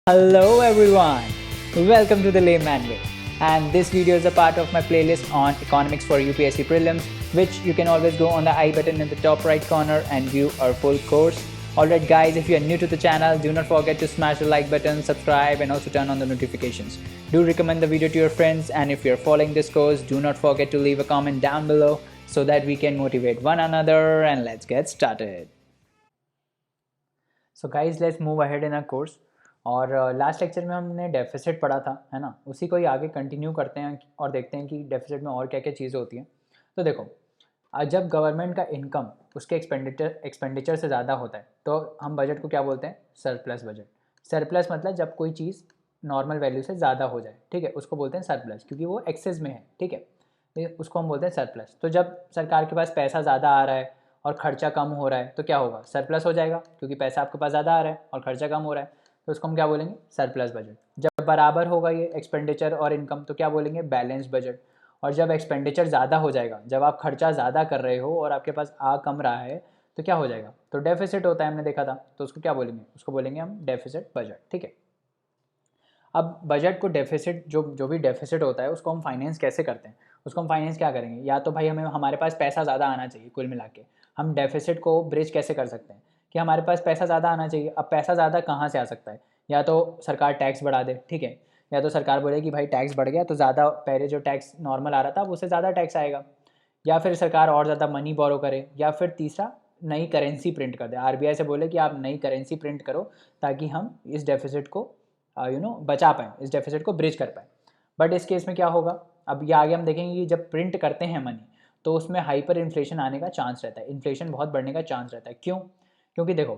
Hello everyone, welcome to the Layman Way, and this video is a part of my playlist on economics for UPSC prelims, which you can always go on the I button in the top right corner and view our full course. Alright guys, if you are new to the channel, do not forget to smash the like button, subscribe and also turn on the notifications. Do recommend the video to your friends, and if you are following this course, do not forget to leave a comment down below so that we can motivate one another, and let's get started. So guys let's move ahead in a course. और last lecture में हमने deficit पढ़ा था, है ना। उसी को ही आगे कंटिन्यू करते हैं और देखते हैं कि डेफिसिट में और क्या क्या चीज़ें होती हैं। तो देखो, जब गवर्नमेंट का इनकम उसके एक्सपेंडिचर से ज़्यादा होता है तो हम बजट को क्या बोलते हैं? Surplus budget. सरप्लस मतलब जब कोई चीज़ नॉर्मल वैल्यू से ज़्यादा हो जाए, ठीक है, उसको बोलते हैं सरप्लस, क्योंकि वो एक्सेस में है, ठीक है, उसको हम बोलते हैं सरप्लस। तो जब सरकार के पास पैसा ज़्यादा आ रहा है और खर्चा कम हो रहा है तो क्या होगा? सरप्लस हो जाएगा, क्योंकि पैसा आपके पास ज़्यादा आ रहा है और खर्चा कम हो रहा है, तो उसको हम क्या बोलेंगे? Surplus budget. जब बराबर होगा ये एक्सपेंडिचर और इनकम तो क्या बोलेंगे? Balance budget. और जब एक्सपेंडिचर ज़्यादा हो जाएगा, जब आप खर्चा ज़्यादा कर रहे हो और आपके पास आ कम रहा है, तो क्या हो जाएगा? तो डेफिसिट होता है, हमने देखा था। तो उसको क्या बोलेंगे? उसको बोलेंगे हम डेफिसिट बजट, ठीक है। अब बजट को डेफिसिट जो जो भी डेफिसिट होता है उसको हम फाइनेंस कैसे करते हैं? उसको हम फाइनेंस क्या करेंगे? या तो भाई हमें हमारे पास पैसा ज़्यादा आना चाहिए, कुल मिला के हम डेफिसिट को ब्रिज कैसे कर सकते हैं कि हमारे पास पैसा ज़्यादा आना चाहिए। अब पैसा ज़्यादा कहाँ से आ सकता है? या तो सरकार टैक्स बढ़ा दे, ठीक है, या तो सरकार बोले कि भाई टैक्स बढ़ गया तो ज़्यादा, पहले जो टैक्स नॉर्मल आ रहा था उससे ज़्यादा टैक्स आएगा, या फिर सरकार और ज़्यादा मनी बोरो करे, या फिर तीसरा नई करेंसी प्रिंट कर दे। आरबीआई से बोले कि आप नई करेंसी प्रिंट करो ताकि हम इस डेफिसिट को बचा पाएँ, इस डेफिसिट को ब्रिज कर पाएँ। बट इस केस में क्या होगा? अब ये आगे हम देखेंगे कि जब प्रिंट करते हैं मनी तो उसमें हाइपर इन्फ्लेशन आने का चांस रहता है, इन्फ्लेशन बहुत बढ़ने का चांस रहता है। क्यों? क्योंकि देखो,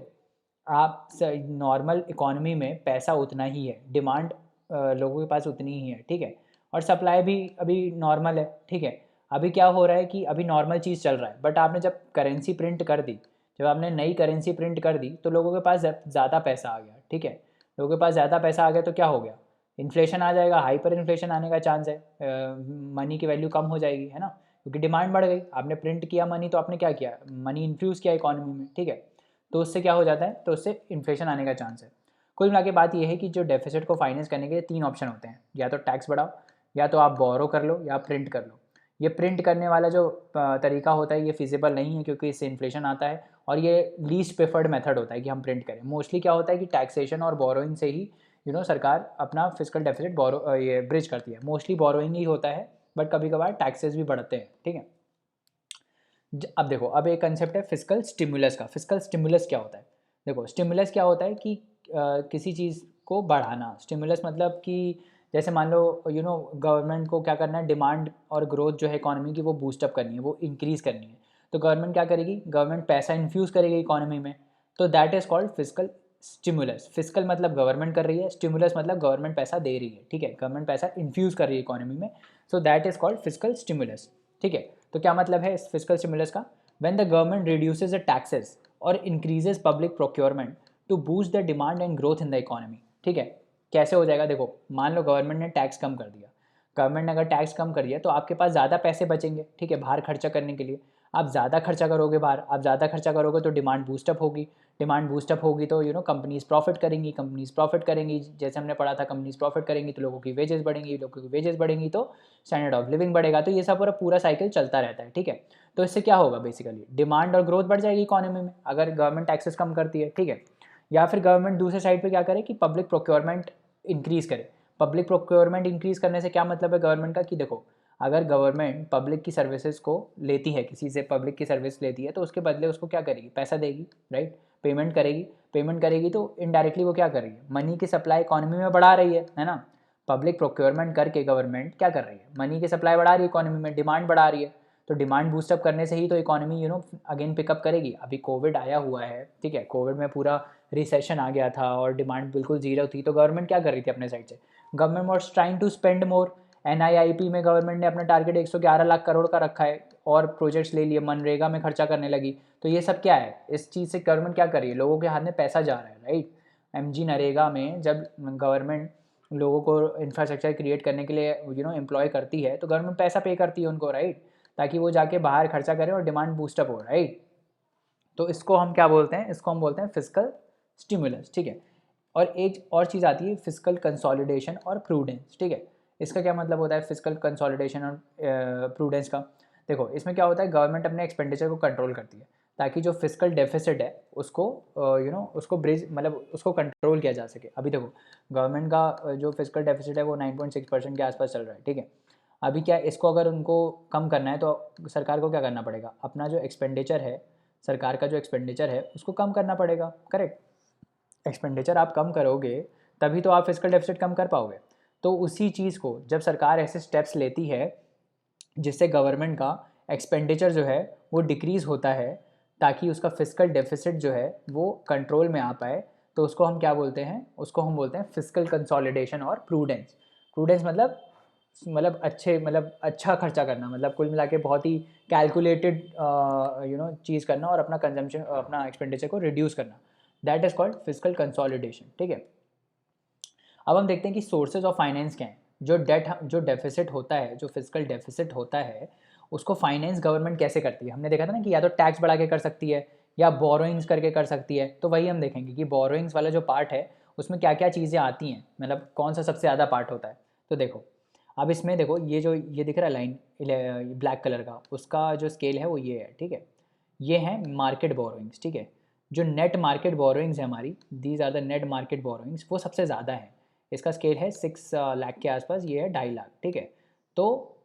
आप नॉर्मल इकोनॉमी में पैसा उतना ही है, डिमांड लोगों के पास उतनी ही है, ठीक है, और सप्लाई भी अभी नॉर्मल है, ठीक है। अभी क्या हो रहा है कि अभी नॉर्मल चीज़ चल रहा है, बट आपने जब करेंसी प्रिंट कर दी, जब आपने नई करेंसी प्रिंट कर दी तो लोगों के पास ज़्यादा पैसा आ गया, ठीक है। लोगों के पास ज़्यादा पैसा आ गया तो क्या हो गया? इन्फ्लेशन आ जाएगा, हाइपर इन्फ्लेशन आने का चांस है, मनी की वैल्यू कम हो जाएगी, है ना, क्योंकि डिमांड बढ़ गई। आपने प्रिंट किया मनी तो आपने क्या किया? मनी इन्फ्यूज़ किया इकोनॉमी में, ठीक है। तो उससे क्या हो जाता है? तो उससे इन्फ्लेशन आने का चांस है। कुल मिला के बात यह है कि जो डेफिसिट को फाइनेंस करने के लिए तीन ऑप्शन होते हैं, या तो टैक्स बढ़ाओ, या तो आप बोरो कर लो, या प्रिंट कर लो। ये प्रिंट करने वाला जो तरीका होता है ये फिजिबल नहीं है, क्योंकि इससे इन्फ्लेशन आता है, और ये लीस्ट प्रेफर्ड मेथड होता है कि हम प्रिंट करें। मोस्टली क्या होता है कि टैक्सेशन और बोरोइंग से ही सरकार अपना फिजिकल डेफिसिट ये ब्रिज करती है। मोस्टली बोरोइंग ही होता है, बट कभी कभार टैक्सेस भी बढ़ते हैं, ठीक है। अब देखो, अब एक कंसेप्ट है फिजिकल स्टिमुलस का। फिजिकल स्टिमुलस क्या होता है? देखो, स्टिमुलस क्या होता है कि किसी चीज़ को बढ़ाना। स्टिमुलस मतलब कि जैसे मान लो गवर्नमेंट को क्या करना है? डिमांड और ग्रोथ जो है इकोनॉमी की वो बूस्टअप करनी है, वो इंक्रीज़ करनी है। तो गवर्नमेंट क्या करेगी? गवर्नमेंट पैसा इन्फ्यूज़ करेगी इकोनॉमी में, तो that is called physical stimulus. Physical मतलब गवर्नमेंट कर रही है, स्टिमुलस मतलब गवर्नमेंट पैसा दे रही है, ठीक है, गवर्नमेंट पैसा इन्फ्यूज़ कर रही है इकोनॉमी में, so that is called physical stimulus, ठीक है। तो क्या मतलब है इस फिजिकल स्टिमुलस का? When the government reduces the taxes और increases public procurement to boost the demand and growth in the economy, ठीक है। कैसे हो जाएगा? देखो, मान लो गवर्नमेंट ने टैक्स कम कर दिया। गवर्नमेंट ने अगर टैक्स कम कर दिया तो आपके पास ज़्यादा पैसे बचेंगे, ठीक है, बाहर खर्चा करने के लिए। आप ज़्यादा खर्चा करोगे बाहर, आप ज़्यादा खर्चा करोगे तो डिमांड बूस्टअप होगी। डिमांड बूस्टअप होगी तो कंपनीज प्रॉफिट करेंगी, कंपनीज प्रॉफिट करेंगी, जैसे हमने पढ़ा था, कंपनीज प्रॉफिट करेंगी तो लोगों की वेजेस बढ़ेंगी, लोगों की वेजेस बढ़ेंगी तो स्टैंडर्ड ऑफ लिविंग बढ़ेगा। तो ये सब पूरा पूरा साइकिल चलता रहता है, ठीक है। तो इससे क्या होगा? बेसिकली डिमांड और ग्रोथ बढ़ जाएगी इकोनॉमी में अगर गवर्नमेंट टैक्सेस कम करती है, ठीक है। या फिर गवर्नमेंट दूसरे साइड पे क्या करे कि पब्लिक प्रोक्योरमेंट इंक्रीज़ करे। पब्लिक प्रोक्योरमेंट इंक्रीज़ करने से क्या मतलब है गवर्नमेंट का? कि देखो, अगर गवर्नमेंट पब्लिक की सर्विसेज को लेती है, किसी से पब्लिक की सर्विस लेती है, तो उसके बदले उसको क्या करेगी? पैसा देगी, राइट, पेमेंट करेगी। पेमेंट करेगी तो इनडायरेक्टली वो क्या कर रही है? मनी की सप्लाई इकोनॉमी में बढ़ा रही है ना। पब्लिक प्रोक्योरमेंट करके गवर्नमेंट क्या कर रही है? मनी की सप्लाई बढ़ा रही है इकोनॉमी में, डिमांड बढ़ा रही है। तो डिमांड बूस्टअप करने से ही तो इकोनॉमी अगेन पिकअप करेगी। अभी कोविड आया हुआ है, ठीक है, कोविड में पूरा रिसेशन आ गया था और डिमांड बिल्कुल जीरो थी, तो गवर्नमेंट क्या कर रही थी अपने साइड से? Government was trying to spend more. NIIP में गवर्नमेंट ने अपना टारगेट 111 लाख करोड़ का रखा है और प्रोजेक्ट्स ले लिए, मनरेगा में खर्चा करने लगी। तो ये सब क्या है? इस चीज़ से गवर्नमेंट क्या कर रही है? लोगों के हाथ में पैसा जा रहा है, राइट। एमजी नरेगा में जब गवर्नमेंट लोगों को इंफ्रास्ट्रक्चर क्रिएट करने के लिए एम्प्लॉय करती है तो गवर्नमेंट पैसा पे करती है उनको, राइट, ताकि वो जाके बाहर खर्चा करें और डिमांड बूस्टअप हो, राइट। तो इसको हम क्या बोलते हैं? इसको हम बोलते हैं फिजिकल स्टिमुलस, ठीक है। और एक और चीज़ आती है फिजिकल कंसोलिडेशन और प्रूडेंस, ठीक है। इसका क्या मतलब होता है फिजिकल कंसोलिडेशन और प्रूडेंस का? देखो इसमें क्या होता है, गवर्नमेंट अपने एक्सपेंडिचर को कंट्रोल करती है ताकि जो फिजिकल डेफिसिट है उसको उसको ब्रिज मतलब उसको कंट्रोल किया जा सके। अभी देखो गवर्नमेंट का जो फिजिकल डेफिसिट है वो 9.6% के आसपास चल रहा है, ठीक है। अभी क्या इसको अगर उनको कम करना है तो सरकार को क्या करना पड़ेगा, अपना जो एक्सपेंडिचर है, सरकार का जो एक्सपेंडिचर है उसको कम करना पड़ेगा, करेक्ट। एक्सपेंडिचर आप कम करोगे तभी तो आप फिजिकल डेफिसिट कम कर पाओगे। तो उसी चीज़ को जब सरकार ऐसे स्टेप्स लेती है जिससे गवर्नमेंट का एक्सपेंडिचर जो है वो डिक्रीज़ होता है ताकि उसका फिजिकल डेफिसिट जो है वो कंट्रोल में आ पाए, तो उसको हम क्या बोलते हैं, उसको हम बोलते हैं फिजिकल कंसोलिडेशन और प्रूडेंस। प्रूडेंस मतलब अच्छे मतलब अच्छा खर्चा करना, मतलब कुल मिला के बहुत ही कैलकुलेटेड चीज़ करना और अपना कंजम्पशन अपना एक्सपेंडिचर को रिड्यूस करना, that is called physical consolidation, ठीक है। अब हम देखते हैं कि सोर्सेज ऑफ फाइनेंस क्या हैं। जो डेफिसिट होता है, जो फिजिकल डेफिसिट होता है उसको फाइनेंस गवर्नमेंट कैसे करती है। हमने देखा था ना कि या तो टैक्स बढ़ा के कर सकती है या बोरोइंग्स करके कर सकती है। तो वही हम देखेंगे कि बोरोइंग्स वाला जो पार्ट है उसमें क्या क्या चीज़ें आती हैं, मतलब कौन सा सबसे ज़्यादा पार्ट होता है। तो देखो अब इसमें देखो ये दिख रहा है लाइन ब्लैक कलर का, उसका जो स्केल है वो ये है, ठीक है। ये है मार्केट बोरोइंग्स, ठीक है। जो नेट मार्केट बोरोइंग्स है हमारी, these are the net market borrowings, वो सबसे ज़्यादा है। इसका स्केल है 6 लाख के आसपास, ये है 2.5 लाख, ठीक है। तो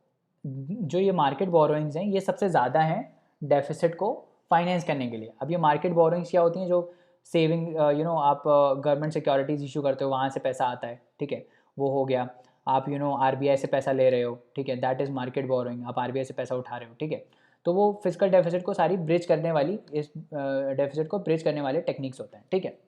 जो ये मार्केट बोरोइंग्स हैं ये सबसे ज़्यादा हैं डेफिसिट को फाइनेंस करने के लिए। अब ये मार्केट बोरोइंग्स क्या होती हैं, जो सेविंग आप गवर्नमेंट सिक्योरिटीज़ इशू करते हो वहाँ से पैसा आता है, ठीक है, वो हो गया। आप आरबीआई से पैसा ले रहे हो, ठीक है, दैट इज़ मार्केट बोरोइंग, आप आरबीआई से पैसा उठा रहे हो, ठीक है। तो वो फिजिकल डेफिसिट को सारी ब्रिज करने वाली, इस डेफिसिट को ब्रिज करने वाले टेक्निक्स होते हैं, ठीक है।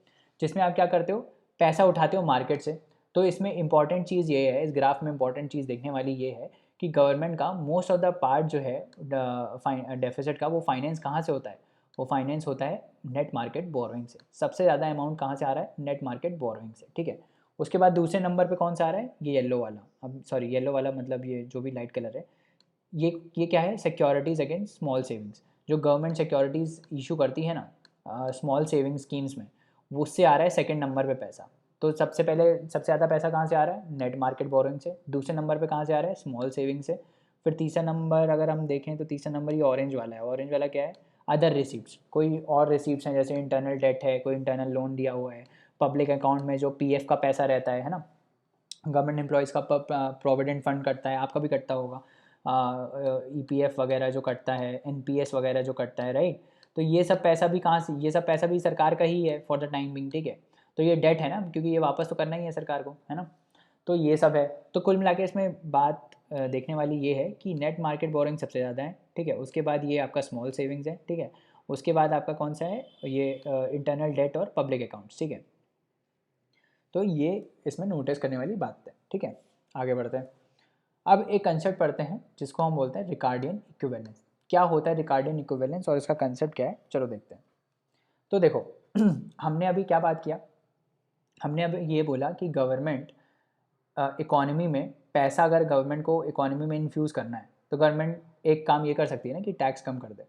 जिसमें आप क्या करते हो, पैसा उठाते हो मार्केट से। तो इसमें इंपॉर्टेंट चीज़ ये है, इस ग्राफ में इंपॉर्टेंट चीज़ देखने वाली ये है कि गवर्नमेंट का मोस्ट ऑफ द पार्ट जो है डेफिसिट का, वो फाइनेंस कहाँ से होता है, वो फाइनेंस होता है नेट मार्केट बोरोइंग से। सबसे ज़्यादा अमाउंट कहाँ से आ रहा है, नेट मार्केट बोरोइंग से, ठीक है। उसके बाद दूसरे नंबर पे कौन सा आ रहा है, ये येलो वाला, अब सॉरी येलो वाला मतलब ये जो भी लाइट कलर है, ये क्या है, सिक्योरिटीज़ अगेंस्ट स्मॉल सेविंग्स। जो गवर्नमेंट सिक्योरिटीज़ इशू करती है ना स्मॉल सेविंग स्कीम्स में, वो उससे आ रहा है सेकंड नंबर पे पैसा। तो सबसे पहले सबसे ज़्यादा पैसा कहाँ से आ रहा है, नेट मार्केट बोरोइंग से। दूसरे नंबर पे कहाँ से आ रहा है, स्मॉल सेविंग से। फिर तीसरा नंबर अगर हम देखें तो तीसरा नंबर ये ऑरेंज वाला है। ऑरेंज वाला क्या है, अदर रिसीप्ट, कोई और रिसीप्ट हैं, जैसे इंटरनल डेट है, कोई इंटरनल लोन दिया हुआ है, पब्लिक अकाउंट में जो पीएफ का पैसा रहता है ना, गवर्नमेंट एम्प्लॉयज़ का प्रोविडेंट फंड कटता है, आपका भी कटता होगा, ईपीएफ वगैरह जो कटता है, एनपीएस वगैरह जो कटता है, राइट। तो ये सब पैसा भी कहाँ से, ये सब पैसा भी सरकार का ही है फॉर द टाइम बिंग, ठीक है। तो ये डेट है ना, क्योंकि ये वापस तो करना ही है सरकार को, है ना। तो ये सब है। तो कुल मिला के इसमें बात देखने वाली ये है कि नेट मार्केट बोरिंग सबसे ज़्यादा है, ठीक है। उसके बाद ये आपका स्मॉल सेविंग्स है, ठीक है। उसके बाद आपका कौन सा है, ये इंटरनल डेट और पब्लिक अकाउंट्स, ठीक है। तो ये इसमें नोटिस करने वाली बात है, ठीक है। आगे बढ़ते हैं। अब एक कंसेप्ट पढ़ते हैं जिसको हम बोलते हैं रिकार्डियन इक्विवेलेंस। क्या होता है रिकार्डियन इक्विवेलेंस और इसका कंसेप्ट क्या है, चलो देखते हैं। तो देखो हमने अभी क्या बात किया, हमने अभी ये बोला कि गवर्नमेंट इकोनॉमी में पैसा, अगर गवर्नमेंट को इकोनॉमी में इन्फ्यूज़ करना है तो गवर्नमेंट एक काम ये कर सकती है ना कि टैक्स कम कर दे,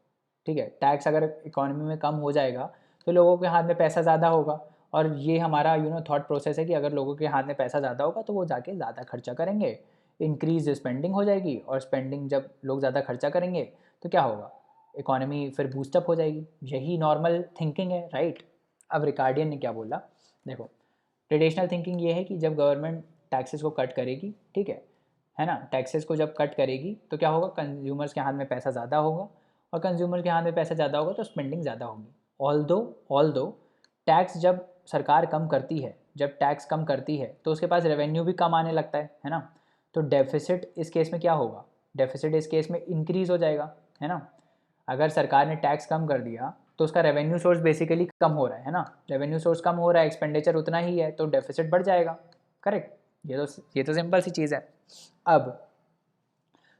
ठीक है। टैक्स अगर इकोनॉमी में कम हो जाएगा तो लोगों के हाथ में पैसा ज़्यादा होगा। और ये हमारा थॉट प्रोसेस है कि अगर लोगों के हाथ में पैसा ज़्यादा होगा तो वो जाके ज़्यादा खर्चा करेंगे, इंक्रीज स्पेंडिंग हो जाएगी। और स्पेंडिंग जब लोग ज़्यादा खर्चा करेंगे तो क्या होगा, इकोनॉमी फिर बूस्टअप हो जाएगी। यही नॉर्मल थिंकिंग है, राइट। अब रिकार्डियन ने क्या बोला, देखो ट्रेडिशनल थिंकिंग ये है कि जब गवर्नमेंट टैक्सेस को कट करेगी, ठीक है ना, टैक्सेस को जब कट करेगी तो क्या होगा, कंज्यूमर्स के हाथ में पैसा ज़्यादा होगा। और कंज्यूमर के हाथ में पैसा ज़्यादा होगा तो स्पेंडिंग ज़्यादा होगी। ऑल दो टैक्स जब सरकार कम करती है, जब टैक्स कम करती है तो उसके पास रेवेन्यू भी कम आने लगता है ना। तो डेफिसिट इस केस में क्या होगा, डेफिसिट इस केस में इंक्रीज़ हो जाएगा, है ना। अगर सरकार ने टैक्स कम कर दिया तो उसका रेवेन्यू सोर्स बेसिकली कम हो रहा है ना। रेवेन्यू सोर्स कम हो रहा है, एक्सपेंडिचर उतना ही है, तो डेफिसिट बढ़ जाएगा, करेक्ट। ये तो सिंपल सी चीज़ है। अब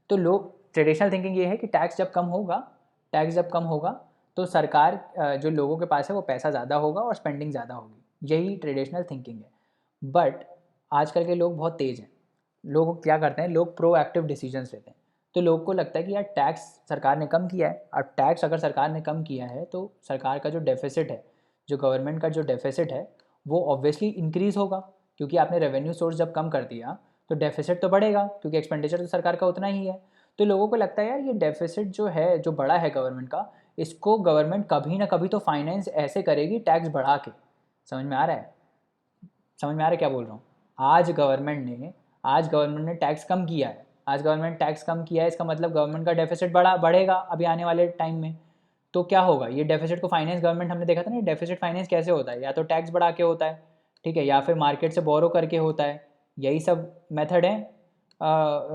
तो लोग, ट्रेडिशनल थिंकिंग ये है कि टैक्स जब कम होगा तो सरकार जो लोगों के पास है वो पैसा ज़्यादा होगा और स्पेंडिंग ज़्यादा होगी, यही ट्रेडिशनल थिंकिंग है। बट आजकल के लोग बहुत तेज़ हैं। लोग क्या करते हैं, लोग प्रोएक्टिव डिसीजंस लेते हैं। तो लोग को लगता है कि यार टैक्स सरकार ने कम किया है, अब टैक्स अगर सरकार ने कम किया है तो सरकार का जो डेफिसिट है, जो गवर्नमेंट का जो डेफिसिट है वो ऑब्वियसली इंक्रीज़ होगा, क्योंकि आपने रेवेन्यू सोर्स जब कम कर दिया तो डेफिसिट तो बढ़ेगा, क्योंकि एक्सपेंडिचर तो सरकार का उतना ही है। तो लोगों को लगता है यार ये डेफिसिट जो है, जो बड़ा है गवर्नमेंट का, इसको गवर्नमेंट कभी ना कभी तो फाइनेंस ऐसे करेगी टैक्स बढ़ा के। समझ में आ रहा है? समझ में आ रहा है क्या बोल रहा हूँ? आज गवर्नमेंट ने टैक्स कम किया है, आज गवर्नमेंट टैक्स कम किया है, इसका मतलब गवर्नमेंट का डेफिसिट बढ़ेगा अभी आने वाले टाइम में। तो क्या होगा, ये डेफिसिट को फाइनेंस गवर्नमेंट, हमने देखा था ना डेफिसिट फाइनेंस कैसे होता है, या तो टैक्स बढ़ा के होता है, ठीक है, या फिर मार्केट से बोरो करके होता है। यही सब मेथड है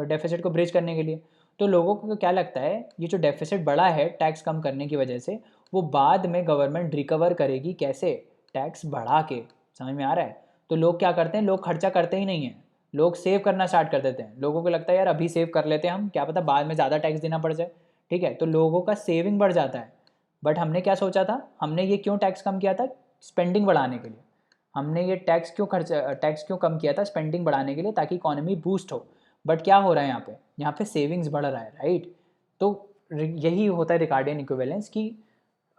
डेफिसिट को ब्रिज करने के लिए। तो लोगों को क्या लगता है, ये जो डेफिसिट बढ़ा है टैक्स कम करने की वजह से, वो बाद में गवर्नमेंट रिकवर करेगी कैसे, टैक्स बढ़ा के। समझ में आ रहा है? तो लोग क्या करते हैं, लोग खर्चा करते ही नहीं हैं, लोग सेव करना स्टार्ट कर देते हैं। लोगों को लगता है यार अभी सेव कर लेते हैं हम, क्या पता बाद में ज़्यादा टैक्स देना पड़ जाए, ठीक है, तो लोगों का सेविंग बढ़ जाता है। बट हमने क्या सोचा था, हमने ये क्यों टैक्स कम किया था, स्पेंडिंग बढ़ाने के लिए। हमने ये टैक्स क्यों कम किया था, स्पेंडिंग बढ़ाने के लिए, ताकि इकोनॉमी बूस्ट हो। बट क्या हो रहा है यहाँ पे सेविंग्स बढ़ रहा है, राइट? तो यही होता है रिकार्डियन इक्विवेलेंस की।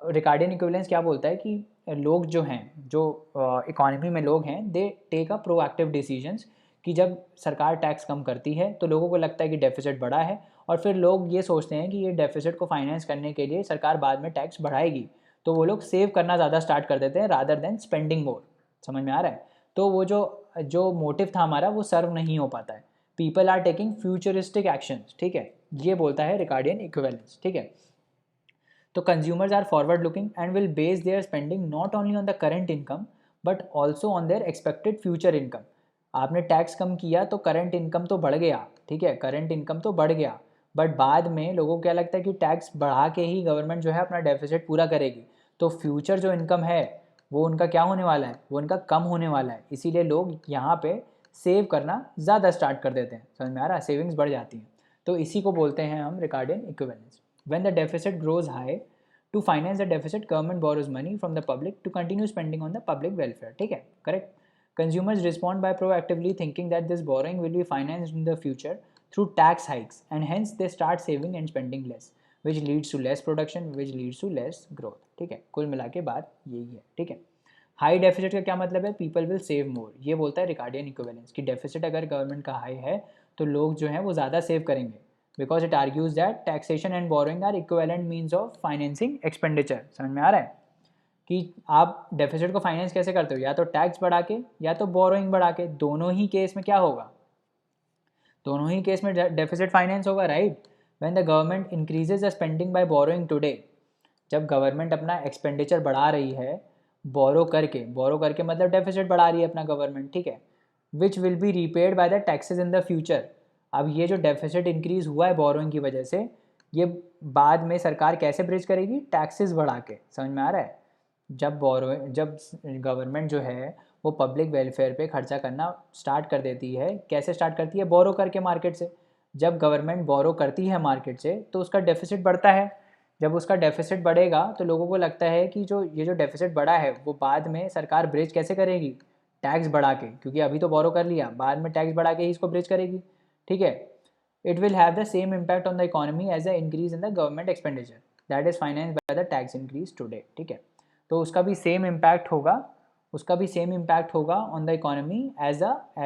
रिकार्डियन इक्विवेलेंस क्या बोलता है कि लोग जो हैं, जो इकोनॉमी में लोग हैं, they take a proactive decisions, कि जब सरकार टैक्स कम करती है तो लोगों को लगता है कि डेफिसिट बढ़ा है, और फिर लोग ये सोचते हैं कि ये डेफिसिट को फाइनेंस करने के लिए सरकार बाद में टैक्स बढ़ाएगी, तो वो लोग सेव करना ज़्यादा स्टार्ट कर देते हैं रादर देन स्पेंडिंग मोर। समझ में आ रहा है? तो वो जो जो मोटिव था हमारा वो सर्व नहीं हो पाता है। People are taking futuristic actions, ठीक है, ये बोलता है रिकार्डियन इक्विवेलेंस, ठीक है। तो consumers are forward looking and will base their spending not only on the current income but also on their expected future income. आपने टैक्स कम किया तो करंट इनकम तो बढ़ गया, ठीक है, करंट इनकम तो बढ़ गया, बट बाद में लोगों को क्या लगता है कि टैक्स बढ़ा के ही गवर्नमेंट जो है अपना डेफिसिट पूरा करेगी, तो फ्यूचर जो इनकम है वो उनका क्या होने वाला है, वो उनका कम होने वाला है। इसीलिए लोग यहाँ पे सेव करना ज़्यादा स्टार्ट कर देते हैं। समझ में आ रहा है? सेविंग्स बढ़ जाती हैं। तो इसी को बोलते हैं हम Ricardian equivalence. When the deficit grows high, to finance the deficit, government borrows money from the public to continue spending on the public welfare. ठीक है, correct? Consumers respond by proactively thinking that this borrowing will be financed in the future through tax hikes, and hence they start saving and spending less, which leads to less production, which leads to less growth. ठीक है, कुल मिला के बात यही है, ठीक है। हाई डेफिसिट का क्या मतलब है, पीपल विल सेव मोर, ये बोलता है रिकार्डियन इक्विवेलेंस कि डेफिसिट अगर गवर्नमेंट का हाई है तो लोग जो हैं वो ज़्यादा सेव करेंगे, because it argues that taxation and borrowing are equivalent means of financing expenditure. समझ में आ रहा है कि आप डेफिसिट को फाइनेंस कैसे करते हो, या तो टैक्स बढ़ा के या तो बोरोइंग बढ़ा के। दोनों ही केस में क्या होगा, दोनों ही केस में डेफिसिट फाइनेंस होगा, right? When the government increases the spending by borrowing today, जब गवर्नमेंट अपना एक्सपेंडिचर बढ़ा रही है बोरो करके मतलब डेफिसिट बढ़ा रही है अपना गवर्नमेंट, ठीक है, which will be repaid by the taxes in the future. अब ये जो डेफिसिट इंक्रीज हुआ है बोरोइंग की वजह से, ये बाद में सरकार कैसे ब्रिज करेगी, टैक्सेस बढ़ा के। समझ में आ रहा है? जब गवर्नमेंट जो है वो पब्लिक वेलफेयर पे खर्चा करना स्टार्ट कर देती है, कैसे स्टार्ट करती है, बोरो करके मार्केट से। जब गवर्नमेंट बोरो करती है मार्केट से तो उसका डेफिसिट बढ़ता है। जब उसका डेफिसिट बढ़ेगा तो लोगों को लगता है कि जो डेफिसिट बढ़ा है वो बाद में सरकार ब्रिज कैसे करेगी, टैक्स बढ़ा के, क्योंकि अभी तो बोरो कर लिया, बाद में टैक्स बढ़ा के ही इसको ब्रिज करेगी, ठीक है। It will have the same impact on the economy as the increase in the government expenditure that is financed by the tax increase today, ठीक है। तो उसका भी सेम इम्पैक्ट होगा, on the economy as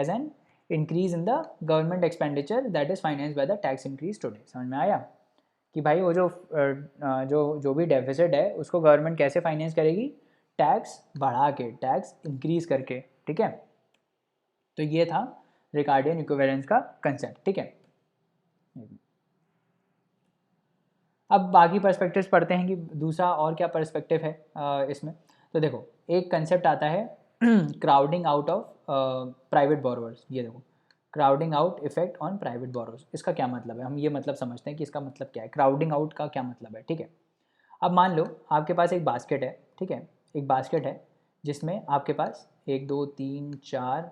an increase in the government expenditure that is financed by the tax increase today. समझ में आया कि भाई वो जो भी डेफिसिट है उसको गवर्नमेंट कैसे फाइनेंस करेगी, टैक्स बढ़ा के, टैक्स इंक्रीज करके, ठीक है। तो ये था रिकार्डियन इक्विवेलेंस का कंसेप्ट, ठीक है। अब बाकी पर्सपेक्टिव्स पढ़ते हैं कि दूसरा और क्या पर्सपेक्टिव है इसमें। तो देखो, एक कंसेप्ट आता है crowding out of private borrowers. ये देखो, crowding out effect on private borrowers, इसका क्या मतलब है, हम ये मतलब समझते हैं कि इसका मतलब क्या है, क्राउडिंग आउट का क्या मतलब है, ठीक है। अब मान लो आपके पास एक बास्केट है, ठीक है, एक बास्केट है जिसमें आपके पास 1 2 3 4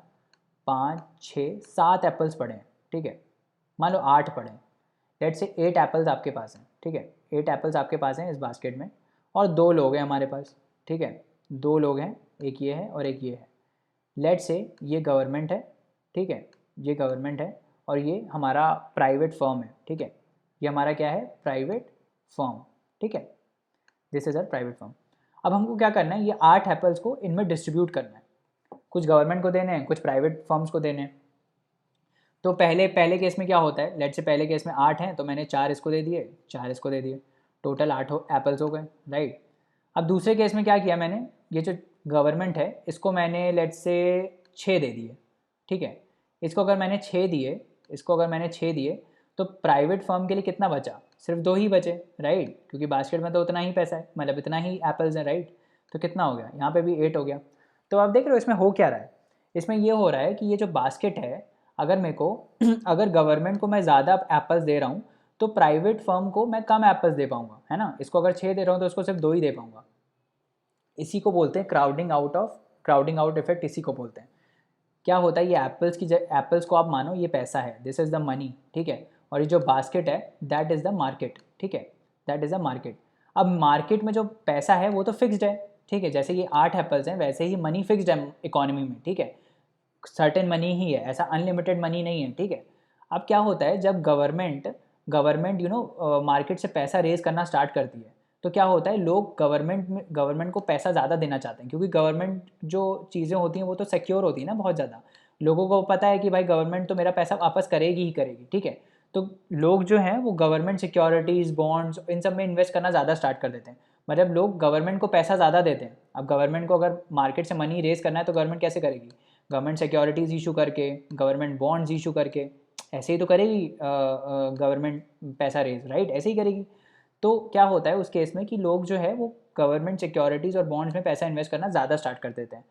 5 6 7 एप्पल्स पड़े हैं, ठीक है, मान लो 8 पड़े हैं, लेट से 8 एप्पल्स आपके पास हैं, ठीक है, 8 एप्पल्स आपके पास हैं इस बास्केट में, और 2 लोग हैं हमारे पास, ठीक है, 2 लोग हैं, एक ये है और एक ये है। लेट से ये गवर्नमेंट है, ठीक है, ये गवर्नमेंट है और ये हमारा प्राइवेट फर्म है, ठीक है, ये हमारा क्या है, प्राइवेट फर्म, ठीक है, this is a private firm. अब हमको क्या करना है, ये 8 एप्पल्स को इनमें डिस्ट्रीब्यूट करना है। कुछ गवर्नमेंट को देने हैं, कुछ प्राइवेट फर्म्स को देने हैं। तो पहले केस में क्या होता है, लेट से पहले केस में 8 हैं तो मैंने 4 इसको दे दिए, 4 इसको दे दिए, टोटल 8 एप्पल्स हो गए, राइट। अब दूसरे केस में क्या किया मैंने, ये जो गवर्नमेंट है इसको मैंने लेट से 6 दे दिए, ठीक है। इसको अगर मैंने 6 दिए, इसको अगर मैंने 6 दिए तो प्राइवेट फर्म के लिए कितना बचा, सिर्फ 2 ही बचे, राइट, क्योंकि बास्केट में तो उतना ही पैसा है, मतलब इतना ही एप्पल्स हैं, राइट। तो कितना हो गया, यहाँ पे भी 8 हो गया। तो आप देख रहे हो इसमें हो क्या रहा है, इसमें ये हो रहा है कि ये जो बास्केट है, अगर मेरे को अगर गवर्नमेंट को मैं ज़्यादा एप्पल्स दे रहा हूँ तो प्राइवेट फर्म को मैं कम एप्पल्स दे पाऊँगा, है ना। इसको अगर 6 दे रहा हूँ तो उसको सिर्फ 2 ही दे पाऊँगा। इसी को बोलते हैं क्राउडिंग आउट इफेक्ट, इसी को बोलते हैं। क्या होता है, ये एप्पल्स को आप मानो ये पैसा है, दिस इज़ द मनी, ठीक है। और ये जो बास्केट है दैट इज़ द मार्केट, ठीक है, दैट इज़ द मार्केट। अब मार्केट में जो पैसा है वो तो फिक्स्ड है, ठीक है, जैसे ये 8 एप्पल्स हैं वैसे ही मनी फिक्स्ड है इकोनॉमी में, ठीक है, सर्टेन मनी ही है, ऐसा अनलिमिटेड मनी नहीं है, ठीक है। अब क्या होता है, जब गवर्नमेंट मार्केट से पैसा रेज करना स्टार्ट करती है तो क्या होता है, लोग गवर्नमेंट को पैसा ज़्यादा देना चाहते हैं, क्योंकि गवर्नमेंट जो चीज़ें होती हैं वो तो सिक्योर होती है ना बहुत ज़्यादा। लोगों को पता है कि भाई गवर्नमेंट तो मेरा पैसा वापस करेगी ही करेगी, ठीक है। तो लोग जो हैं वो गवर्नमेंट सिक्योरिटीज़, बॉन्ड्स, इन सब में इन्वेस्ट करना ज़्यादा स्टार्ट कर देते हैं। मतलब लोग गवर्नमेंट को पैसा ज़्यादा देते हैं। अब गवर्नमेंट को अगर मार्केट से मनी रेज करना है तो गवर्नमेंट कैसे करेगी, गवर्नमेंट सिक्योरिटीज़ इशू करके, गवर्नमेंट बॉन्ड्स इशू करके, ऐसे ही तो करेगी गवर्नमेंट पैसा रेज, राइट, ऐसे ही करेगी। तो क्या होता है उस केस में कि लोग जो है वो गवर्नमेंट सिक्योरिटीज़ और बॉन्ड्स में पैसा इन्वेस्ट करना ज़्यादा स्टार्ट कर देते हैं।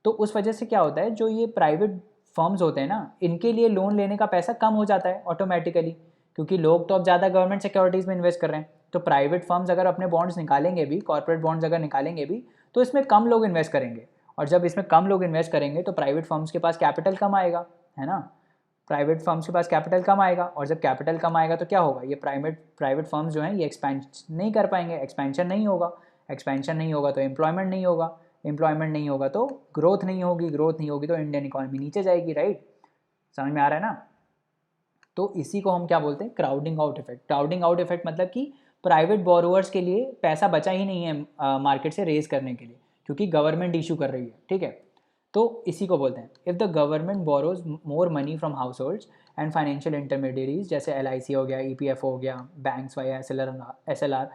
तो उस वजह से क्या होता है, जो ये प्राइवेट फर्म्स होते हैं ना, इनके लिए लोन लेने का पैसा कम हो जाता है ऑटोमेटिकली, क्योंकि लोग तो अब ज़्यादा गवर्नमेंट सिक्योरिटीज़ में इन्वेस्ट कर रहे हैं। तो प्राइवेट फर्म्स अगर अपने बॉन्ड्स निकालेंगे भी, कॉर्पोरेट बॉन्ड्स अगर निकालेंगे भी, तो इसमें कम लोग इन्वेस्ट करेंगे, और जब इसमें कम लोग इन्वेस्ट करेंगे तो प्राइवेट फर्म्स के पास कैपिटल कम आएगा, है ना। प्राइवेट फर्म्स के पास कैपिटल कम आएगा, और जब कैपिटल कम आएगा तो क्या होगा, ये प्राइवेट फर्म्स जो हैं ये एक्सपेंशन नहीं कर पाएंगे, एक्सपेंशन नहीं होगा, एक्सपेंशन नहीं होगा तो एम्प्लॉयमेंट नहीं होगा, एम्प्लॉयमेंट नहीं होगा तो ग्रोथ नहीं होगी, ग्रोथ नहीं होगी तो इंडियन इकोनॉमी नीचे जाएगी, राइट। समझ में आ रहा है ना। तो इसी को हम क्या बोलते हैं, crowding out effect. Crowding out effect मतलब कि प्राइवेट बोरोवर्स के लिए पैसा बचा ही नहीं है मार्केट से रेज करने के लिए, क्योंकि गवर्नमेंट इशू कर रही है, ठीक है। तो इसी को बोलते हैं, if the government borrows more money from households and financial intermediaries, जैसे LIC हो गया, EPF हो गया, banks via SLR,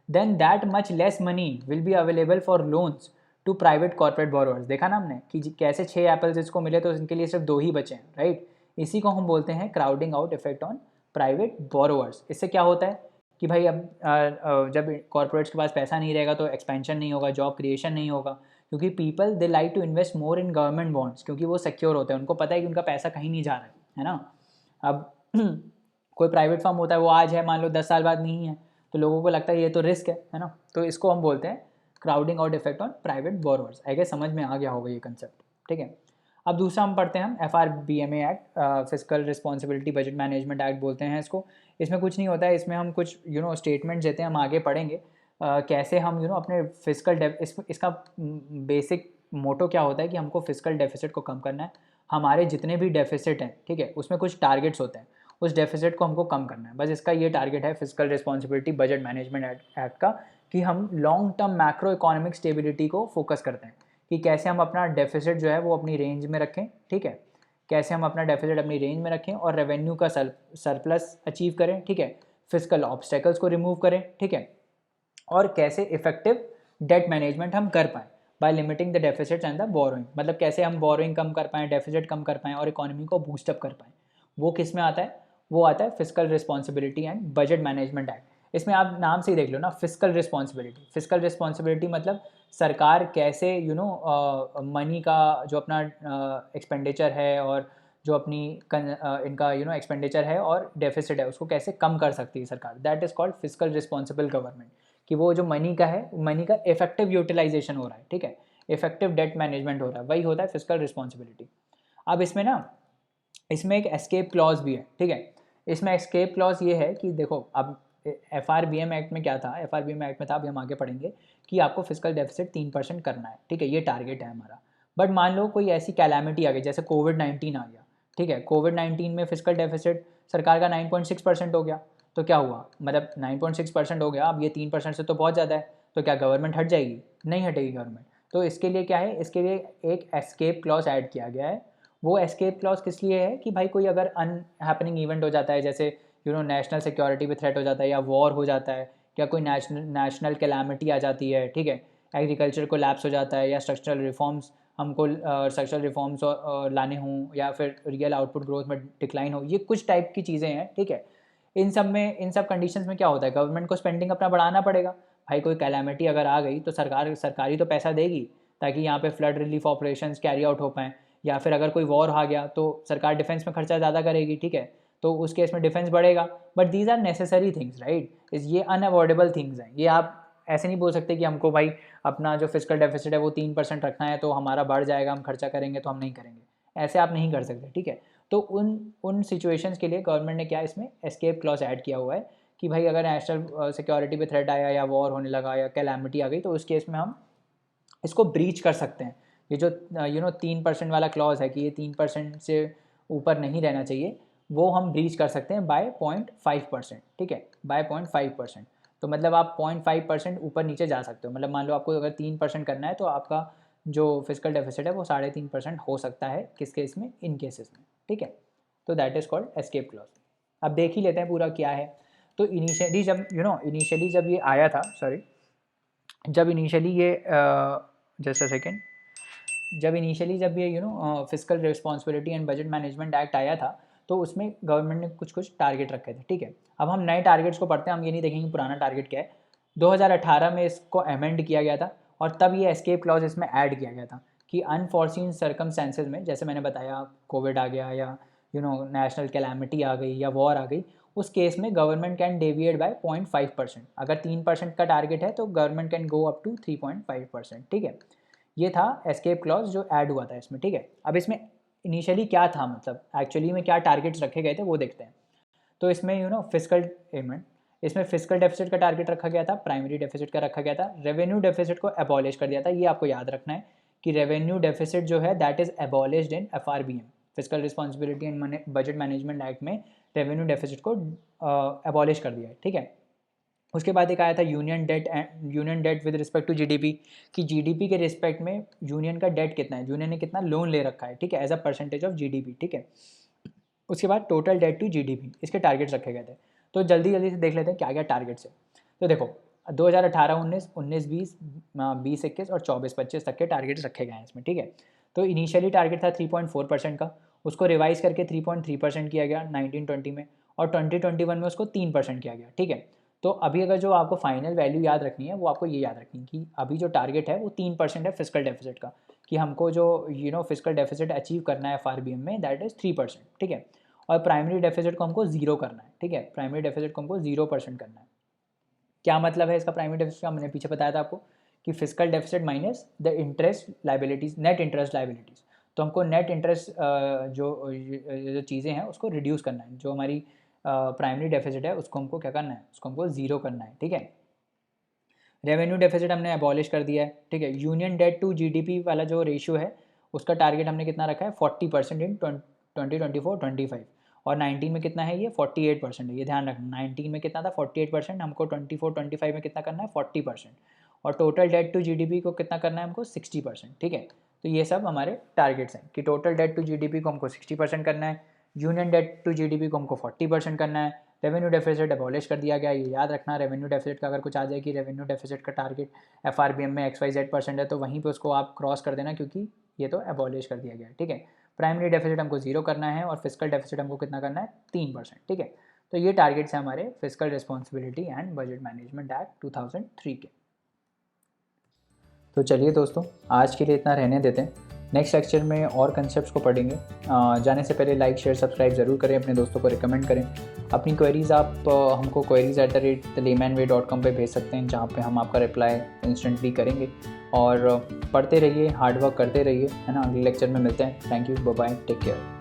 then that much less money will be available for loans to private corporate borrowers. देखा ना हमने कि कैसे 6 एप्पल्स इसको मिले तो इनके लिए सिर्फ 2 ही बचे हैं, राइट। इसी को हम बोलते हैं crowding out effect on private borrowers. इससे क्या होता है कि भाई अब जब कॉर्पोरेट्स के पास पैसा नहीं रहेगा तो एक्सपेंशन नहीं होगा, जॉब क्रिएशन नहीं होगा, क्योंकि people they like to invest more in government bonds, क्योंकि वो सिक्योर होते हैं, उनको पता है कि उनका पैसा कहीं नहीं जा रहा है ना। अब कोई प्राइवेट फर्म होता है वो आज है, मान लो 10 साल बाद नहीं है, तो लोगों को लगता है ये तो रिस्क है ना। तो इसको हम बोलते हैं crowding out effect on private borrowers. I guess समझ में आ गया होगा ये कंसेप्ट, ठीक है। अब दूसरा हम पढ़ते हैं हम FRBMA act, physical responsibility budget management act बोलते हैं इसको। इसमें कुछ नहीं होता है, इसमें हम कुछ स्टेटमेंट्स देते हैं, हम आगे पढ़ेंगे कैसे हम अपने फिजिकल इसका बेसिक मोटो क्या होता है कि हमको फिजिकल डेफिसिट को कम करना है। हमारे जितने भी डेफिसिट हैं, ठीक है, उसमें कुछ टारगेट्स होते हैं, उस डेफिसिट को हमको कम करना है, बस इसका ये टारगेट है physical responsibility budget management act का, कि हम long term macro economic stability को फोकस करते हैं, कि कैसे हम अपना डेफिसिट जो है वो अपनी रेंज में रखें, ठीक है, कैसे हम अपना डेफिसिट अपनी रेंज में रखें और रेवेन्यू का सरप्लस अचीव करें, ठीक है, फिजिकल ऑब्स्टेकल्स को रिमूव करें, ठीक है, और कैसे इफेक्टिव डेट मैनेजमेंट हम कर पाएँ by limiting the deficits and the borrowing. मतलब कैसे हम बोरोइंग कम कर पाएँ, डेफिसिट कम कर पाएँ और इकोनॉमी को बूस्टअप कर पाएँ। वो किस में आता है, वो आता है physical responsibility and budget management act. इसमें आप नाम से ही देख लो ना, फिजिकल रिस्पॉन्सिबिलिटी। फिजिकल रिस्पॉन्सिबिलिटी मतलब सरकार कैसे मनी का जो अपना एक्सपेंडिचर है और जो अपनी इनका एक्सपेंडिचर है और डेफिसिट है उसको कैसे कम कर सकती है सरकार, that is called physical responsible government. कि वो जो मनी का है, मनी का इफेक्टिव यूटिलाइजेशन हो रहा है, ठीक है, इफेक्टिव डेट मैनेजमेंट हो रहा है, वही होता है फिजिकल रिस्पॉन्सिबिलिटी। अब इसमें ना, इसमें एक एस्केप क्लॉज भी है, ठीक है। इसमें एस्केप क्लॉज ये है कि देखो, अब FRBM एक्ट में क्या था, FRBM एक्ट में था, अभी हम आगे पढ़ेंगे कि आपको फिजिकल डेफिसिट 3% करना है, ठीक है, ये टारगेट है हमारा। बट मान लो कोई ऐसी कैलामिटी आ गई जैसे कोविड-19 आ गया, ठीक है, कोविड-19 में फिजिकल डेफिसिट सरकार का 9.6% हो गया, तो क्या हुआ, मतलब 9.6% हो गया, अब ये 3% से तो बहुत ज़्यादा है, तो क्या गवर्नमेंट हट जाएगी, नहीं हटेगी गवर्नमेंट। तो इसके लिए क्या है, इसके लिए एक एस्केप क्लॉज ऐड किया गया है। वो एस्केप क्लॉज किस लिए है कि भाई कोई अगर अनहैपनिंग इवेंट हो जाता है, जैसे नेशनल सिक्योरिटी पे थ्रेट हो जाता है या वॉर हो जाता है या कोई नेशनल कैलामिटी आ जाती है, ठीक है, एग्रीकल्चर को लैप्स हो जाता है या स्ट्रक्चरल रिफॉर्म्स हमको स्ट्रक्चरल रिफॉर्म्स लाने हों या फिर रियल आउटपुट ग्रोथ में डिक्लाइन हो, ये कुछ टाइप की चीज़ें हैं, ठीक है। इन सब कंडीशंस में क्या होता है, गवर्नमेंट को स्पेंडिंग अपना बढ़ाना पड़ेगा। भाई कोई कैलामिटी अगर आ गई तो सरकारी तो पैसा देगी ताकि यहाँ पे flood relief operations carry out हो पाएँ, या फिर अगर कोई वॉर आ गया तो सरकार डिफेंस में खर्चा ज़्यादा करेगी, ठीक है, तो उस केस में डिफेंस बढ़ेगा। But these are necessary things, right, ये अनअवॉइडेबल थिंग्स हैं। ये आप ऐसे नहीं बोल सकते कि हमको भाई अपना जो फिजिकल डेफिसिट है वो 3% रखना है तो हमारा बढ़ जाएगा, हम खर्चा करेंगे तो हम नहीं करेंगे, ऐसे आप नहीं कर सकते, ठीक है। तो उन सिचुएशंस के लिए गवर्नमेंट ने क्या इसमें एस्केप क्लॉज ऐड किया हुआ है कि भाई अगर नेशनल सिक्योरिटी पे थ्रेट आया या वॉर होने लगा या कैलामिटी आ गई तो उस केस में हम इसको ब्रीच कर सकते हैं। ये जो 3% वाला क्लॉज है कि ये 3% से ऊपर नहीं रहना चाहिए, वो हम ब्रीच कर सकते हैं बाय 0.5%, ठीक है, बाय 0.5%। तो मतलब आप 0.5% ऊपर नीचे जा सकते हो। मतलब मान लो आपको अगर 3% करना है तो आपका जो फिजिकल डेफिसिट है वो 3.5% हो सकता है, किस केस में, इन केसेस में, ठीक है। तो that is called escape clause. अब देख ही लेते हैं पूरा क्या है। तो इनिशियली जब इनिशियली जब ये आया था, सॉरी, जब इनिशियली ये जस्ट अ सेकेंड, जब ये physical responsibility and budget management act आया था तो उसमें गवर्नमेंट ने कुछ टारगेट रखे थे, ठीक है। अब हम नए टारगेट्स को पढ़ते हैं, हम ये नहीं देखेंगे पुराना टारगेट क्या है। 2018 में इसको अमेंड किया गया था और तब ये एस्केप क्लॉज इसमें ऐड किया गया था कि अनफॉर्चून सर्कमस्टेंसेज में, जैसे मैंने बताया कोविड आ गया या नेशनल कैलामिटी आ गई या वॉर आ गई, उस केस में गवर्नमेंट कैन डेविएट बाय 0.5%। अगर 3% का टारगेट है तो government can go up to 3.5%, ठीक है। ये था एस्केप क्लॉज जो ऐड हुआ था इसमें, ठीक है। अब इसमें इनिशियली क्या था, मतलब एक्चुअली में क्या टारगेट्स रखे गए थे वो देखते हैं। तो इसमें फिजिकल पेमेंट, इसमें फिजिकल डेफिसिट का टारगेट रखा गया था, प्राइमरी डेफिसिट का रखा गया था, रेवेन्यू डेफिसिट को एबॉलिश कर दिया था। ये आपको याद रखना है कि रेवेन्यू डेफिसिट जो है that is abolished in FRBM, physical responsibility and budget management act में रेवेन्यू डेफिसिट को एबॉलिश कर दिया है, ठीक है। उसके बाद एक आया था union debt with respect to GDP, कि जीडीपी के रिस्पेक्ट में यूनियन का डेट कितना है, यूनियन ने कितना लोन ले रखा है, ठीक है, as a percentage of GDP, ठीक है। उसके बाद टोटल डेट टू जीडीपी, इसके टारगेट्स रखे गए थे। तो जल्दी जल्दी से देख लेते हैं क्या क्या टारगेट्स है। तो देखो 2018-19, 19-20, 20-21 और 24-25 तक के टारगेट्स रखे गए हैं इसमें, ठीक है। तो इनिशियली टारगेट था 3.4% का, उसको रिवाइज करके 3.3% किया गया 1920 में, और 2021 में उसको 3% किया गया, ठीक है। तो अभी अगर जो आपको फाइनल वैल्यू याद रखनी है वो आपको ये याद रखनी है कि अभी जो टारगेट है वो 3% है फिजिकल डेफिसिट का, कि हमको जो फिजिकल डेफिसिट अचीव करना है FRBM में दैट इज़ 3%, ठीक है। और प्राइमरी डेफिसिट को हमको 0 करना है, ठीक है, प्राइमरी डेफिसिट को हमको 0% करना है। क्या मतलब है इसका प्राइमरी डेफिसिट का, मैंने पीछे बताया था आपको कि physical deficit minus the interest liabilities, net interest liabilities. तो हमको नेट इंटरेस्ट जो चीज़ें हैं उसको रिड्यूस करना है, जो हमारी प्राइमरी डेफिसिट है उसको हमको क्या करना है, उसको हमको 0 करना है, ठीक है। रेवेन्यू डेफिसिट हमने अबॉलिश कर दिया है, ठीक है। यूनियन डेट टू जीडीपी वाला जो रेशियो है उसका टारगेट हमने कितना रखा है, 40% इन 2024-25, और 19 में कितना है, ये 48% है, ये ध्यान रखना। 19 में कितना था, 48%, हमको 24-25 में कितना करना है, 40%, और टोटल डेट टू जीडीपी को कितना करना है हमको, 60%, ठीक है। तो ये सब हमारे टारगेट्स हैं कि टोटल डेट टू जीडीपी को हमको 60% करना है, यूनियन डेट टू जीडीपी को हमको 40% करना है, रेवेन्यू डेफिसिट एबॉलिश कर दिया गया। ये याद रखना, रेवेन्यू डेफिसिट का अगर कुछ आ जाए कि रेवेन्यू डेफिसिट का टारगेट FRBM में XYZ% है तो वहीं पे उसको आप क्रॉस कर देना, क्योंकि ये तो एबॉलिश कर दिया गया है, ठीक है। प्राइमरी डेफिसिट हमको 0 करना है और फिजिकल डेफिसिट हमको कितना करना है, 3%, ठीक है। तो ये टारगेट्स हैं हमारे physical responsibility and budget management act 2003 के। तो चलिए दोस्तों, आज के लिए इतना रहने देते हैं, नेक्स्ट लेक्चर में और कंसेप्ट्स को पढ़ेंगे। जाने से पहले लाइक शेयर सब्सक्राइब ज़रूर करें, अपने दोस्तों को रिकमेंड करें। अपनी क्वेरीज़ आप हमको queries@thelaymanway.com पे भेज सकते हैं, जहाँ पे हम आपका रिप्लाई इंस्टेंटली करेंगे। और पढ़ते रहिए, हार्ड वर्क करते रहिए, है ना। अगले लेक्चर में मिलते हैं। Thank you, bye bye, take care.